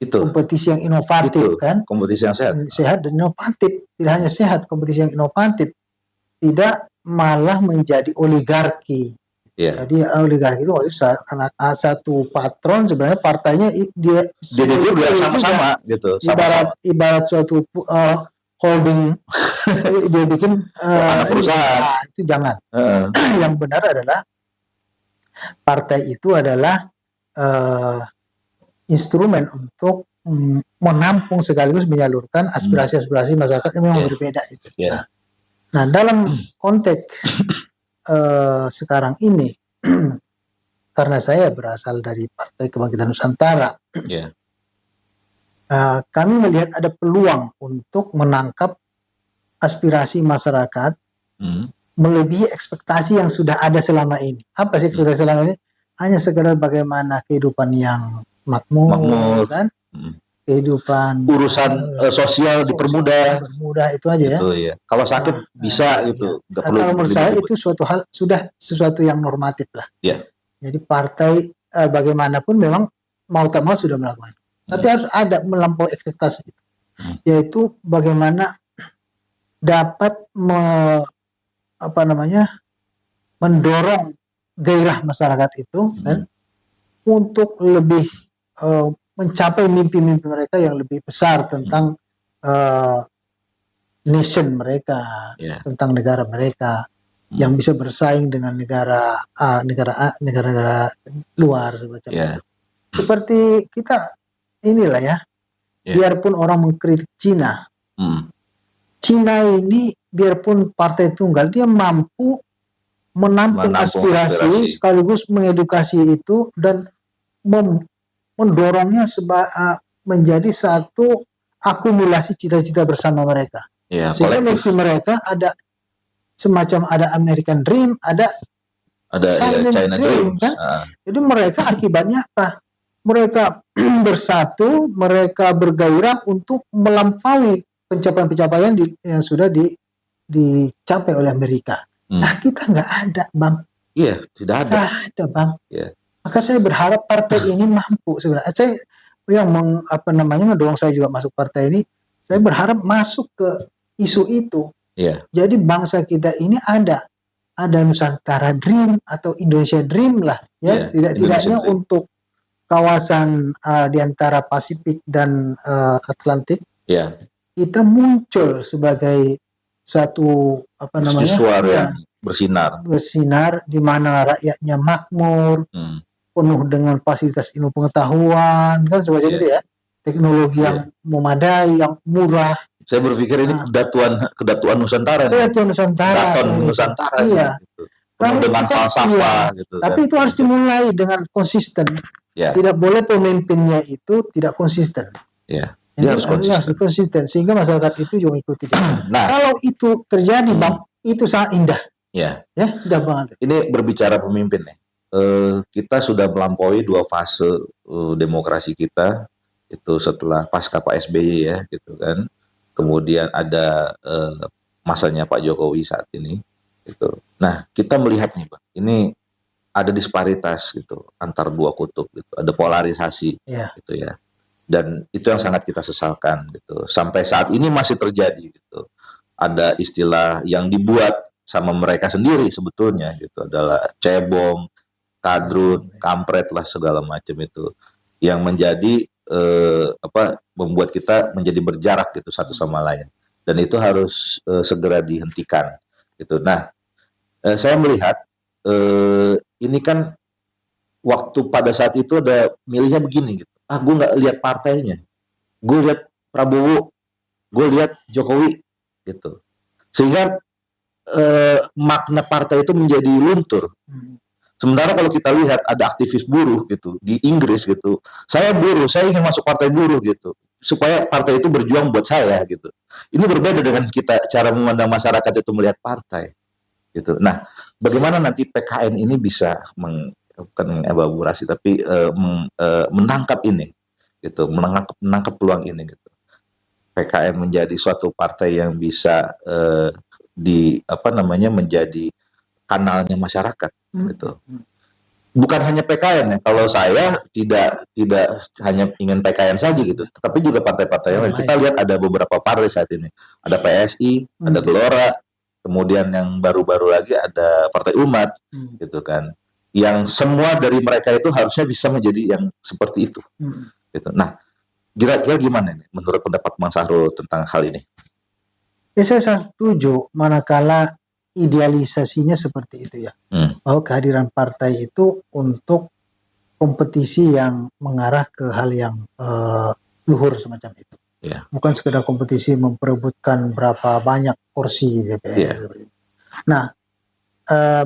kompetisi yang inovatif kan, kompetisi yang sehat dan inovatif. Tidak hanya sehat, kompetisi yang inovatif, tidak malah menjadi oligarki. Jadi oligarki itu karena satu patron sebenarnya partainya dia juga sama-sama gitu, ibarat suatu holding dia bikin perusahaan. Itu jangan. Yang benar adalah partai itu adalah instrumen untuk menampung sekaligus menyalurkan aspirasi-aspirasi masyarakat yang memang berbeda itu. Nah, dalam konteks sekarang ini karena saya berasal dari Partai Kebangkitan Nusantara, kami melihat ada peluang untuk menangkap aspirasi masyarakat melebihi ekspektasi yang sudah ada selama ini. Apa sih ekspektasi selama ini? Hanya sekedar bagaimana kehidupan yang makmur kan? Kehidupan urusan sosial dipermudah itu aja ya. Ya. Kalau sakit bisa gitu. Kalau menurut saya itu sudah sesuatu yang normatif lah. Jadi partai bagaimanapun memang mau tak mau sudah melakukan. Tapi harus ada melampaui ekspektasi itu. Yaitu bagaimana dapat mendorong gairah masyarakat itu kan untuk lebih mencapai mimpi-mimpi mereka yang lebih besar tentang nation mereka, tentang negara mereka yang bisa bersaing dengan negara negara luar semacam itu. Seperti kita inilah ya, biarpun orang mengkritik Cina, Cina ini biarpun partai tunggal, dia mampu menampung aspirasi sekaligus mengedukasi itu dan mendorongnya menjadi satu akumulasi cita-cita bersama mereka. Sehingga mimpi mereka ada semacam ada American Dream, ada China Dream kan? Jadi mereka akibatnya apa? Mereka bersatu, mereka bergairah untuk melampaui pencapaian-pencapaian yang sudah dicapai oleh Amerika. Nah, kita nggak ada, Bang. Iya, tidak ada. Nggak ada, Bang. Maka saya berharap partai ini mampu sebenarnya. Saya yang mendorong saya juga masuk partai ini, saya berharap masuk ke isu itu. Jadi bangsa kita ini ada Nusantara Dream atau Indonesia Dream lah, ya. Tidak-tidaknya untuk kawasan di antara Pasifik dan Atlantik. Kita muncul sebagai satu suara yang bersinar di mana rakyatnya makmur, penuh dengan fasilitas ilmu pengetahuan kan semacam itu ya, teknologi yang memadai, yang murah. Saya berpikir ini kedatuan Nusantara. Kedatuan Nusantara. Iya. Gitu. Dengan falsafah gitu. Tapi itu harus dimulai dengan konsisten. Tidak boleh pemimpinnya itu tidak konsisten. Dia harus konsisten sehingga masyarakat itu juga ikuti. Nah, kalau itu terjadi, Bang, itu sangat indah. Indah banget. Ini berbicara pemimpin nih. Kita sudah melampaui 2 fase demokrasi kita, itu setelah pasca Pak SBY ya, gitu kan. Kemudian ada masanya Pak Jokowi saat ini, gitu. Nah, kita melihat nih, Bang, ini ada disparitas gitu antar 2 kutub, gitu. Ada polarisasi, gitu ya. Dan itu yang sangat kita sesalkan gitu. Sampai saat ini masih terjadi gitu. Ada istilah yang dibuat sama mereka sendiri sebetulnya gitu, adalah cebong, kadrun, kampret lah segala macam itu. Yang menjadi membuat kita menjadi berjarak gitu satu sama lain. Dan itu harus segera dihentikan gitu. Nah, saya melihat ini kan waktu pada saat itu ada milihnya begini gitu. Gue nggak lihat partainya, gue lihat Prabowo, gue lihat Jokowi gitu, sehingga makna partai itu menjadi luntur. Sementara kalau kita lihat ada aktivis buruh gitu di Inggris gitu, saya buruh, saya ingin masuk partai buruh gitu, supaya partai itu berjuang buat saya gitu. Ini berbeda dengan kita cara memandang masyarakat itu melihat partai gitu. Nah, bagaimana nanti PKN ini bisa bukan mengelaborasi tapi menangkap ini gitu, menangkap peluang ini gitu. PKN menjadi suatu partai yang bisa menjadi kanalnya masyarakat gitu. Bukan hanya PKN ya. Kalau saya tidak hanya ingin PKN saja gitu, tapi juga partai-partai yang lain. Kita lihat ada beberapa partai saat ini. Ada PSI, ada Gelora, kemudian yang baru-baru lagi ada Partai Umat gitu kan. Yang semua dari mereka itu harusnya bisa menjadi yang seperti itu. Gitu. Nah, kira-kira gimana nih menurut pendapat Bang Sahrul tentang hal ini? Saya setuju manakala idealisasinya seperti itu ya. Bahwa kehadiran partai itu untuk kompetisi yang mengarah ke hal yang luhur semacam itu. Bukan sekedar kompetisi memperebutkan berapa banyak kursi DPR. Nah,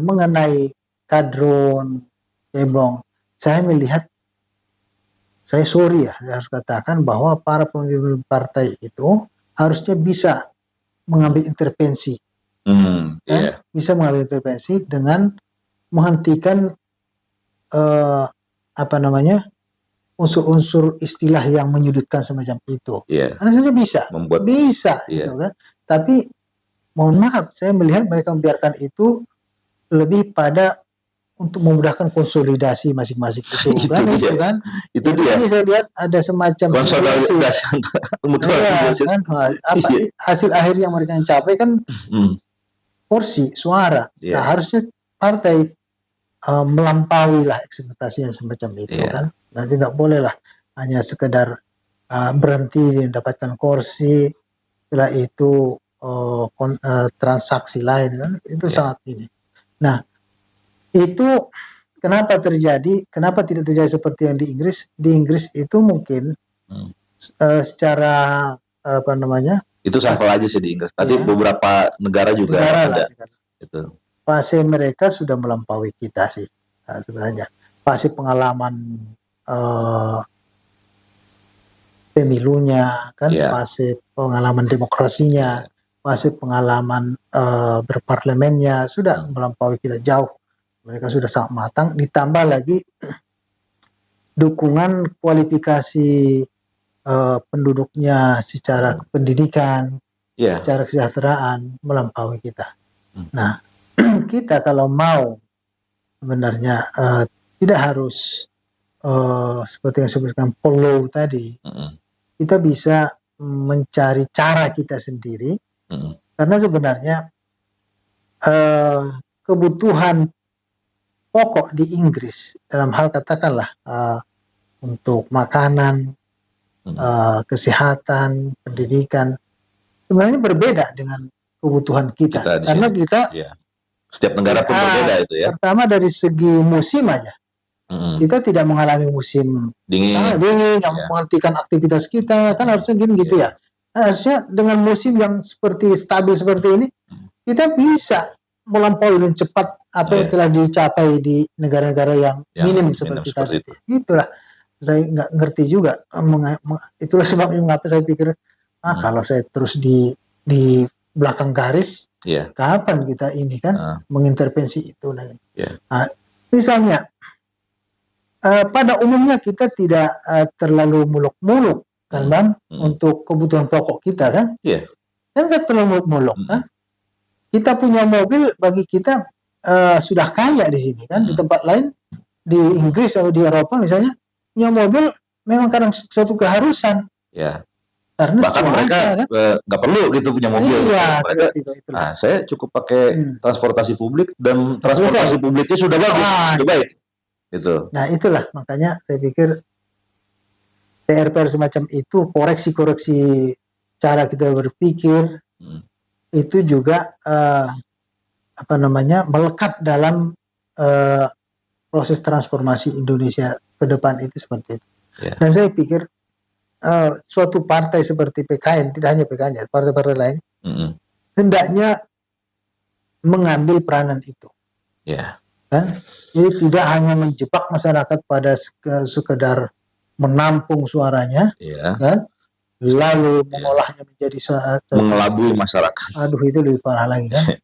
mengenai kadrun, cebong, saya melihat, saya harus katakan bahwa para pemimpin partai itu harusnya bisa mengambil intervensi, bisa mengambil intervensi dengan menghentikan unsur-unsur istilah yang menyudutkan semacam itu. Harusnya bisa, gitu kan. Tapi mohon maaf, saya melihat mereka membiarkan itu lebih pada untuk memudahkan konsolidasi masing-masing itu kan. Itu dia. Ini saya lihat ada semacam konsolidasi kan, hasil akhir yang mereka capai kan kursi, suara. Nah, harusnya partai melampaui lah ekspektasi yang semacam itu kan. Nah, tidak boleh lah hanya sekedar berhenti mendapatkan kursi, setelah itu transaksi lain kan, itu sangat ini. Nah, itu kenapa tidak terjadi seperti yang di Inggris? Di Inggris itu mungkin secara apa namanya? Itu sampel aja sih di Inggris. Tadi beberapa negara juga ada. Itu. Fase mereka sudah melampaui kita sih sebenarnya. Fase pengalaman pemilunya kan, fase pengalaman demokrasinya, fase pengalaman berparlemennya sudah melampaui kita jauh. Mereka sudah sangat matang. Ditambah lagi dukungan kualifikasi penduduknya secara pendidikan, secara kesejahteraan melampaui kita. Nah, kita kalau mau sebenarnya tidak harus seperti yang disebutkan follow tadi, kita bisa mencari cara kita sendiri, karena sebenarnya kebutuhan pokok di Inggris dalam hal katakanlah untuk makanan, kesehatan, pendidikan sebenarnya berbeda dengan kebutuhan kita karena kita setiap negara pun berbeda itu ya. Pertama dari segi musim aja, kita tidak mengalami musim dingin yang menghentikan aktivitas kita kan, harusnya gitu ya. Harusnya dengan musim yang stabil seperti ini, kita bisa melampaui dengan cepat apa yang telah dicapai di negara-negara yang minim seperti tadi. Itulah saya nggak ngerti juga. Itulah sebabnya mengapa saya pikir kalau saya terus di belakang garis, kapan kita ini kan mengintervensi itu. Misalnya pada umumnya kita tidak terlalu muluk-muluk kan Bang, untuk kebutuhan pokok kita kan. Kan nggak terlalu muluk-muluk kan. Kita punya mobil bagi kita sudah kaya di sini kan. Di tempat lain di Inggris atau di Eropa misalnya punya mobil memang kadang suatu keharusan. Karena bahkan mereka nggak perlu gitu punya mobil. Nah, saya cukup pakai transportasi publik dan transportasi publiknya sudah bagus, sudah baik. Gitu. Nah itulah makanya saya pikir PR semacam itu, koreksi-koreksi cara kita berpikir itu juga melekat dalam proses transformasi Indonesia ke depan itu seperti itu. Dan saya pikir suatu partai seperti PKN, tidak hanya PKN ya, partai-partai lain hendaknya mengambil peranan itu. Kan? Jadi tidak hanya menjebak masyarakat pada sekedar menampung suaranya, kan? Lalu mengolahnya menjadi mengelabui masyarakat. Aduh, itu lebih parah lagi kan.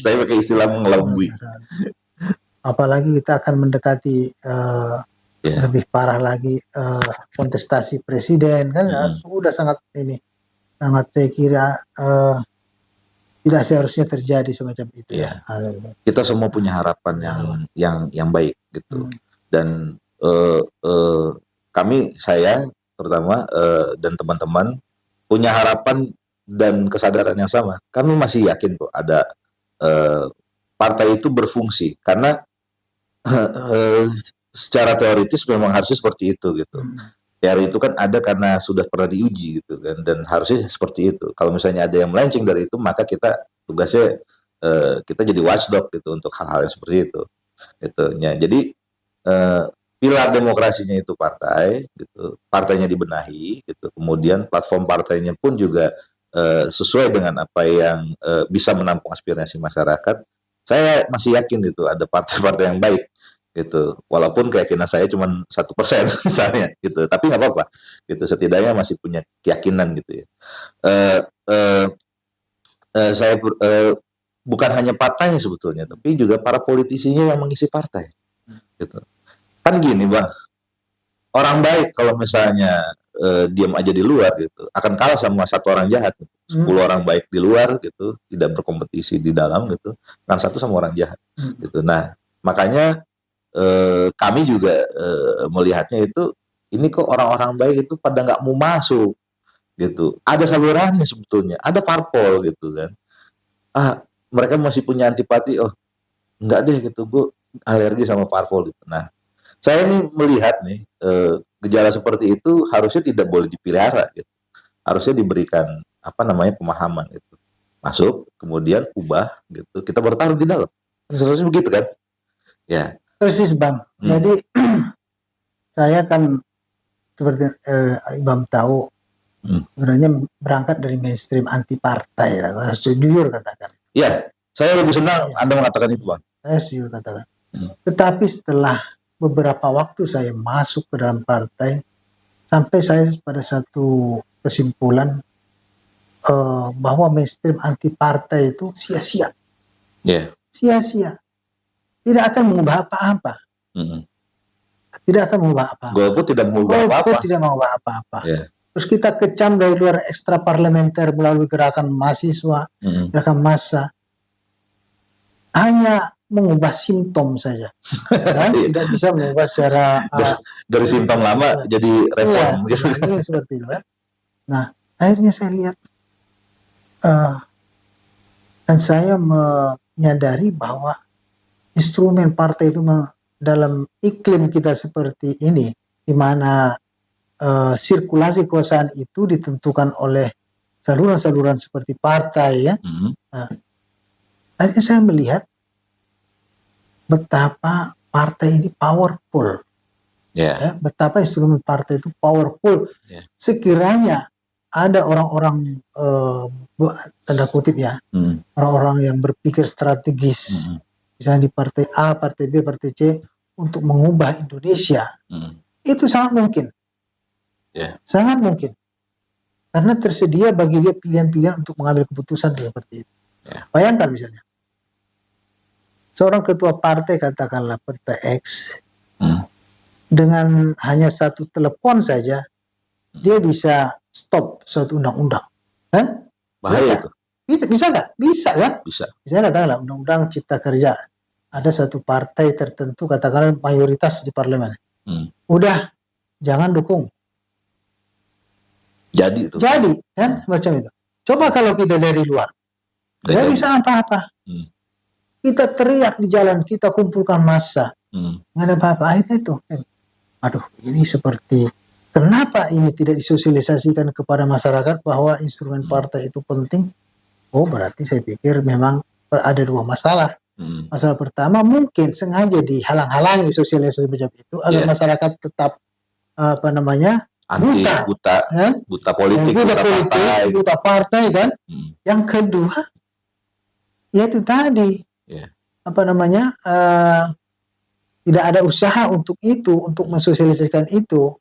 Saya pakai istilah mengelabui. Apalagi kita akan mendekati lebih parah lagi kontestasi presiden kan, sudah sangat saya kira tidak seharusnya terjadi semacam itu. Kita semua punya harapan yang baik gitu. Dan saya terutama dan teman-teman punya harapan dan kesadaran yang sama. Kami masih yakin kok ada partai itu berfungsi karena secara teoritis memang harusnya seperti itu gitu. Teori itu kan ada karena sudah pernah diuji gitu kan, dan harusnya seperti itu. Kalau misalnya ada yang melenceng dari itu, maka kita tugasnya kita jadi watchdog gitu untuk hal-hal yang seperti itu. Gitu. Ya, jadi pilar demokrasinya itu partai, gitu. Partainya dibenahi, gitu. Kemudian platform partainya pun juga sesuai dengan apa yang bisa menampung aspirasi masyarakat. Saya masih yakin gitu ada partai-partai yang baik. Gitu, walaupun keyakinan saya cuma 1% misalnya, gitu, tapi nggak apa-apa, gitu, setidaknya masih punya keyakinan gitu ya. Saya bukan hanya partainya sebetulnya, tapi juga para politisinya yang mengisi partai, gitu. Kan gini Bang, orang baik kalau misalnya diam aja di luar gitu, akan kalah sama satu orang jahat. 10 orang baik di luar gitu, tidak berkompetisi di dalam gitu, kan satu sama orang jahat, gitu. Nah, makanya kami juga melihatnya itu, ini kok orang-orang baik itu pada nggak mau masuk gitu. Ada salurannya sebetulnya, ada parpol gitu kan. Mereka masih punya antipati, enggak deh gitu, gue alergi sama parpol gitu. Nah, saya nih melihat nih gejala seperti itu harusnya tidak boleh dipelihara gitu. Harusnya diberikan apa namanya pemahaman gitu. Masuk, kemudian ubah gitu. Kita bertaruh di dalam. Seharusnya begitu kan? Ya. Persis Bang. Jadi saya kan seperti Bang tahu sebenarnya berangkat dari mainstream anti partai lah, harus jujur katakan. Iya, saya lebih senang Anda mengatakan itu, Bang. Saya jujur katakan. Tetapi setelah beberapa waktu saya masuk ke dalam partai, sampai saya pada satu kesimpulan bahwa mainstream anti partai itu sia-sia. Sia-sia. Tidak akan mengubah apa-apa. Tidak akan mengubah apa-apa. Golput tidak mengubah apa-apa. Golput tidak mengubah apa-apa. Terus kita kecam dari luar ekstra parlementer melalui gerakan mahasiswa, gerakan massa. Hanya mengubah simptom saja. Kan? Tidak bisa mengubah secara dari simptom lama jadi reform gitu. Seperti itu kan. Nah, akhirnya saya lihat dan saya menyadari bahwa instrumen partai itu dalam iklim kita seperti ini, di mana sirkulasi kekuasaan itu ditentukan oleh saluran-saluran seperti partai ya. Akhirnya saya melihat betapa partai ini powerful, ya, betapa instrumen partai itu powerful. Sekiranya ada orang-orang tanda kutip ya, orang-orang yang berpikir strategis, misalnya di partai A, partai B, partai C, untuk mengubah Indonesia, itu sangat mungkin. Sangat mungkin. Karena tersedia bagi dia pilihan-pilihan untuk mengambil keputusan seperti itu. Bayangkan misalnya, seorang ketua partai, katakanlah partai X, dengan hanya satu telepon saja, dia bisa stop suatu undang-undang. Kan? Bahaya itu. Bisa nggak? Bisa kan? Bisa. Misalnya katakanlah undang-undang cipta kerja. Ada satu partai tertentu, katakanlah mayoritas di parlemen. Udah, jangan dukung. Jadi itu. Jadi, kan? Macam itu. Coba kalau kita dari luar. Nggak bisa apa-apa. Kita teriak di jalan, kita kumpulkan massa. Nggak ada apa-apa. Akhirnya itu. Aduh, ini seperti, kenapa ini tidak disosialisasikan kepada masyarakat bahwa instrumen partai itu penting? Oh, berarti saya pikir memang ada dua masalah. Masalah pertama, mungkin sengaja dihalang-halangi sosialisasi macam itu agar masyarakat tetap buta politik, buta partai kan. Yang kedua, ya itu tadi tidak ada usaha untuk itu, untuk mensosialisasikan itu.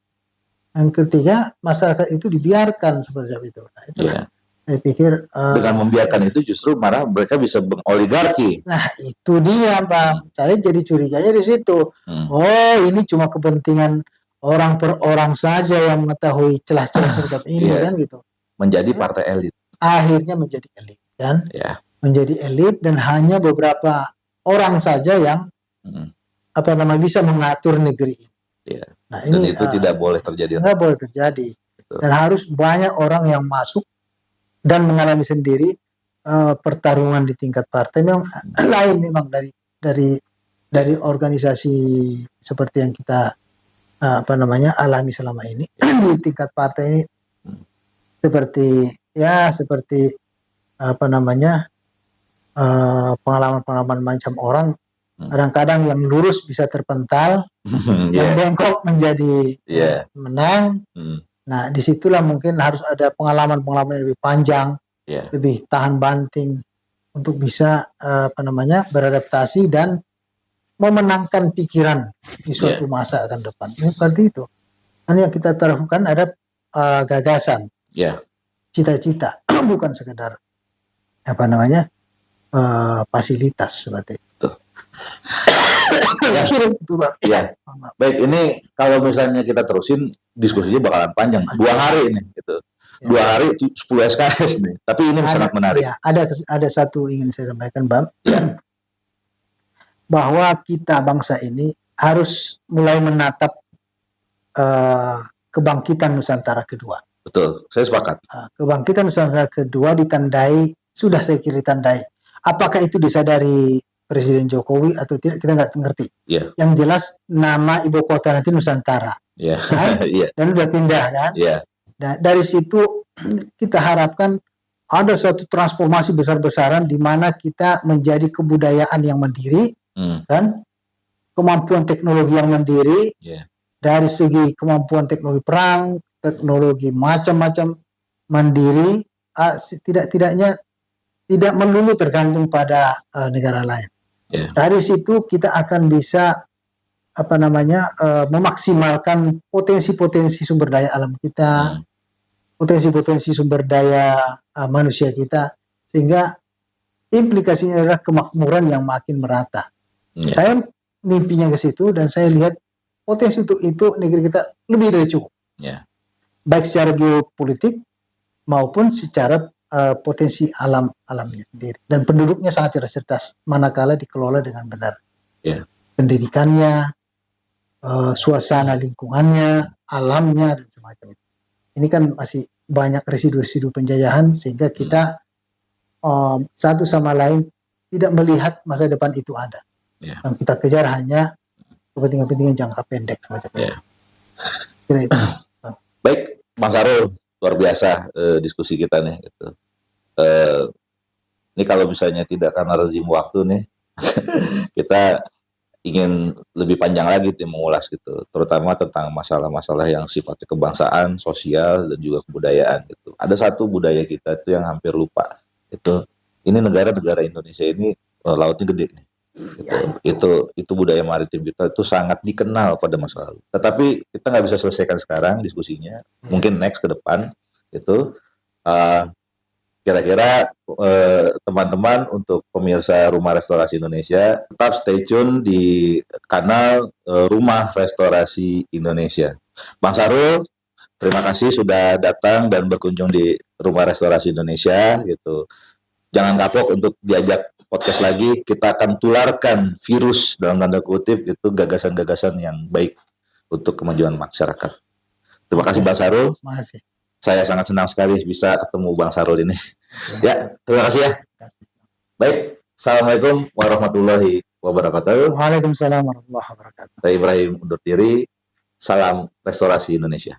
Yang ketiga, masyarakat itu dibiarkan seperti itu. Nah, itu saya pikir dengan membiarkan itu justru malah mereka bisa mengoligarki. Nah, itu dia, Bang. Saya jadi curiganya di situ. Oh, ini cuma kepentingan orang per orang saja yang mengetahui celah-celah seperti ini kan gitu. Menjadi partai elit. Akhirnya menjadi elit kan. Menjadi elit dan hanya beberapa orang saja yang bisa mengatur negeri. Nah, dan itu tidak boleh terjadi. Tidak boleh terjadi. Dan harus banyak orang yang masuk dan mengalami sendiri pertarungan di tingkat partai memang lain memang dari organisasi seperti yang kita alami selama ini. Di tingkat partai ini seperti pengalaman-pengalaman macam orang, kadang-kadang yang lurus bisa terpental, yang bengkok menjadi menang. Nah, disitulah mungkin harus ada pengalaman-pengalaman yang lebih panjang, lebih tahan banting untuk bisa beradaptasi dan memenangkan pikiran di suatu masa akan depan. Ini seperti itu. Dan yang kita taruhkan ada gagasan, cita-cita, bukan sekedar fasilitas seperti itu. Baik, ini kalau misalnya kita terusin diskusinya bakalan panjang. 2 hari ini gitu. 2 hari itu 10 SKS nih. Tapi ini sangat menarik. Ada satu ingin saya sampaikan, Bang. Bahwa kita bangsa ini harus mulai menatap kebangkitan Nusantara kedua. Betul, saya sepakat. Kebangkitan Nusantara kedua sudah saya kira ditandai. Apakah itu disadari Presiden Jokowi atau tidak, kita nggak ngerti. Iya. Yang jelas nama ibu kota nanti Nusantara. Iya. Kan? Iya. Dan udah pindah kan. Iya. Nah, dari situ kita harapkan ada suatu transformasi besar-besaran di mana kita menjadi kebudayaan yang mandiri, kan, kemampuan teknologi yang mandiri, dari segi kemampuan teknologi perang, teknologi macam-macam mandiri, tidak tidak melulu tergantung pada negara lain. Dari situ kita akan bisa memaksimalkan potensi-potensi sumber daya alam kita, potensi-potensi sumber daya manusia kita, sehingga implikasinya adalah kemakmuran yang makin merata. Saya mimpinya ke situ dan saya lihat potensi untuk itu negeri kita lebih dari cukup. Baik secara geopolitik maupun secara potensi alamnya sendiri. Dan penduduknya sangat cerdas manakala dikelola dengan benar. Pendidikannya, suasana lingkungannya, alamnya dan semacam itu. Ini kan masih banyak residu-residu penjajahan sehingga kita satu sama lain tidak melihat masa depan itu ada. Yang kita kejar hanya kepentingan-kepentingan jangka pendek semacam itu. Itu. Baik, Bang Sarul, luar biasa diskusi kita nih. Gitu. Ini kalau misalnya tidak karena rezim waktu nih, kita ingin lebih panjang lagi mengulas gitu, terutama tentang masalah-masalah yang sifatnya kebangsaan, sosial, dan juga kebudayaan gitu. Ada satu budaya kita itu yang hampir lupa, ini negara-negara Indonesia ini lautnya gede nih. Itu budaya maritim kita itu sangat dikenal pada masa lalu. Tetapi kita nggak bisa selesaikan sekarang diskusinya, mungkin next ke depan itu. Kira-kira teman-teman untuk pemirsa Rumah Restorasi Indonesia tetap stay tune di kanal Rumah Restorasi Indonesia. Bang Sarul, terima kasih sudah datang dan berkunjung di Rumah Restorasi Indonesia gitu. Jangan kapok untuk diajak podcast lagi, kita akan tularkan virus dalam tanda kutip itu gagasan-gagasan yang baik untuk kemajuan masyarakat. Terima kasih Bang Sarul. Terima kasih. Saya sangat senang sekali bisa ketemu Bang Sarul ini. Ya, terima kasih ya. Baik, Assalamualaikum warahmatullahi wabarakatuh. Waalaikumsalam warahmatullahi wabarakatuh. Saya Ibrahim undur diri. Salam Restorasi Indonesia.